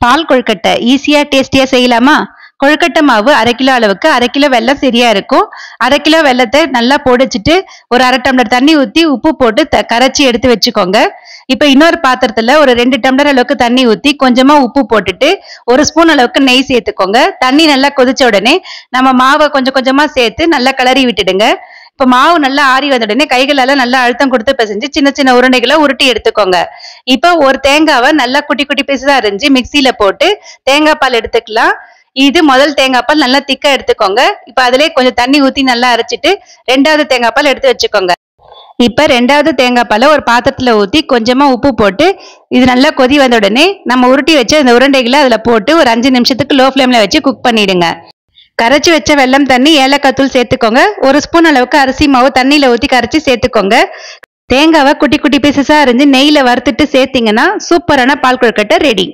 பால் கொழுக்கட்டை ஈஸியா டேஸ்டியா செய்யலாமா? கொழுக்கட்டை மாவு 1/2 கிலோ அளவுக்கு 1/2 கிலோ வெல்லம் சரியா இருக்கும். 1/2 கிலோ வெல்லத்தை நல்லா பொடிச்சிட்டு ஒரு 1/2 டம்ளர் தண்ணி ஊத்தி உப்பு போட்டு கரைச்சி எடுத்து வச்சுக்கோங்க. இப்ப இன்னொரு பாத்திரத்துல ஒரு 2 டம்ளர் அளவுக்கு தண்ணி ஊத்தி கொஞ்சமா உப்பு போட்டுட்டு 1 ஸ்பூன் அளவுக்கு நெய் சேர்த்துக்கோங்க. தண்ணி நல்லா கொதிச்ச உடனே நம்ம மாவை கொஞ்சம் கொஞ்சமா சேர்த்து நல்லா கிளறி விட்டுடுங்க. இப்ப மாவு நல்லா ஆறி வந்த உடனே கைகளால நல்லா அழுத்தம் கொடுத்து பிசைஞ்சு சின்ன சின்ன உருண்டைகளை உருட்டி எடுத்துக்கோங்க. இப்ப ஒரு தேங்காவை நல்லா குட்டி குட்டி பீஸா அரிஞ்சு மிக்சியில போட்டு தேங்காய் பால் எடுத்துக்கலாம். இது முதல் தேங்காய் பால் நல்லா திக்கா எடுத்துக்கோங்க. இப்ப அதுலயே கொஞ்சம் தண்ணி ஊத்தி நல்லா அரைச்சிட்டு 2வது தேங்காய் பால் எடுத்து வச்சுக்கோங்க. இப்ப 2வது தேங்காய் பாலை ஒரு பாத்திரத்துல ஊத்தி கொஞ்சமா உப்பு போட்டு இது நல்லா கொதி வந்த உடனே நம்ம உருட்டி வச்ச அந்த உருண்டைகளை அதுல போட்டு ஒரு 5 நிமிஷத்துக்கு லோ ஃப்ளேம்ல வச்சு குக் பண்ணிடுங்க. கரைச்சி வச்ச வெல்லம் தண்ணி ஏலக்காய் தூள் சேர்த்துக்கோங்க. 1 ஸ்பூன் அளவுக்கு அரிசி மாவு தண்ணியில ஊத்தி கரைச்சி சேர்த்துக்கோங்க. தேங்காவை குட்டி குட்டி பீசஸா அரிஞ்சு நெய்யில வறுத்துட்டு சேர்த்தீங்கன்னா சூப்பரான பால் கொழுக்கட்டை ரெடி.